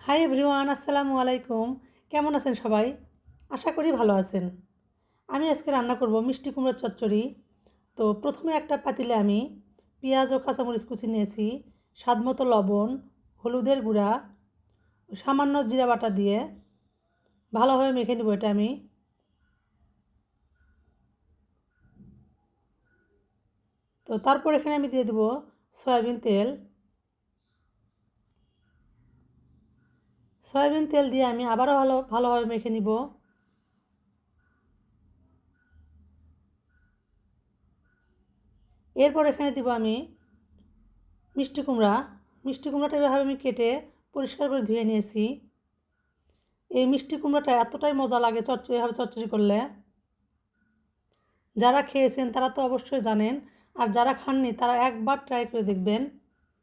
Hi everyone, আসসালামু আলাইকুম। কেমন আছেন সবাই? আশা করি ভালো আছেন। আমি আজকে রান্না করব মিষ্টি কুমড়োর চচ্চড়ি। তো প্রথমে একটা পাতিলে আমি পেঁয়াজ ও কাঁচামরিচ কুচি নিয়েছি, স্বাদমতো লবণ, হলুদের গুঁড়া, সামান্য জিরা বাটা দিয়ে ভালোভাবে মেখে নেব এটা আমি। তো তারপর এখানে আমি দিয়ে দেব সয়াবিন তেল। সয়াবিন তেল দিয়ে আমি আবারও ভালোভাবে মেখে নিব। এরপর এখানে দিব আমি মিষ্টি কুমড়া। মিষ্টি কুমড়াটা এভাবে আমি কেটে পরিষ্কার করে ধুয়ে নিয়েছি। এই মিষ্টি কুমড়াটা এতটাই মজা লাগে এভাবে চচ্চড়ি করলে। যারা খেয়েছেন তারা তো অবশ্যই জানেন, আর যারা খাননি তারা একবার ট্রাই করে দেখবেন,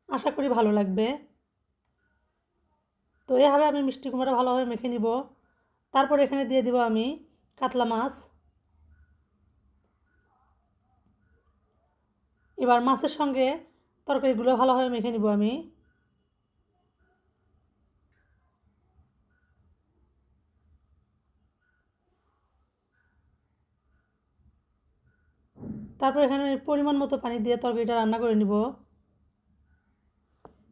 আশা করি ভালো লাগবে। তো এভাবে আমি মিষ্টি কুমড়া ভালোভাবে মেখে নিব। তারপর এখানে দিয়ে দিব আমি কাতলা মাছ। এবার মাছের সঙ্গে তরকারিগুলো ভালোভাবে মেখে নিব আমি। তারপর এখানে আমি পরিমাণ মতো পানি দিয়ে তরকারিটা রান্না করে নিব।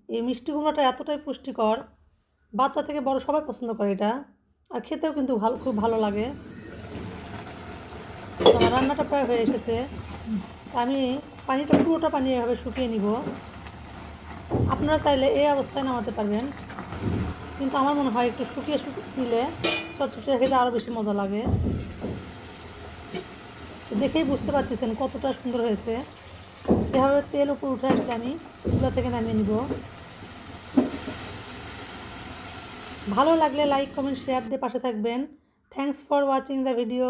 এই মিষ্টি কুমড়াটা এতটাই পুষ্টিকর, বাচ্চা থেকে বড় সবাই পছন্দ করে এটা, আর খেতেও কিন্তু খুব ভালো লাগে। আমার রান্নাটা প্রায় হয়ে এসেছে। আমি পুরোটা পানি এভাবে শুকিয়ে নিব। আপনারা চাইলে এই অবস্থায় নামাতে পারবেন, কিন্তু আমার মনে হয় একটু শুকিয়ে নিলে চচ্চড়িটা খেতে আরও বেশি মজা লাগে। দেখেই বুঝতে পারতেছেন কতটা সুন্দর হয়েছে। এভাবে তেল উপর উঠে আসলে আমি চুলা থেকে নামিয়ে নিব। ভালো লাগলে লাইক, কমেন্ট, শেয়ার দিয়ে পাশে থাকবেন। Thanks for watching the video.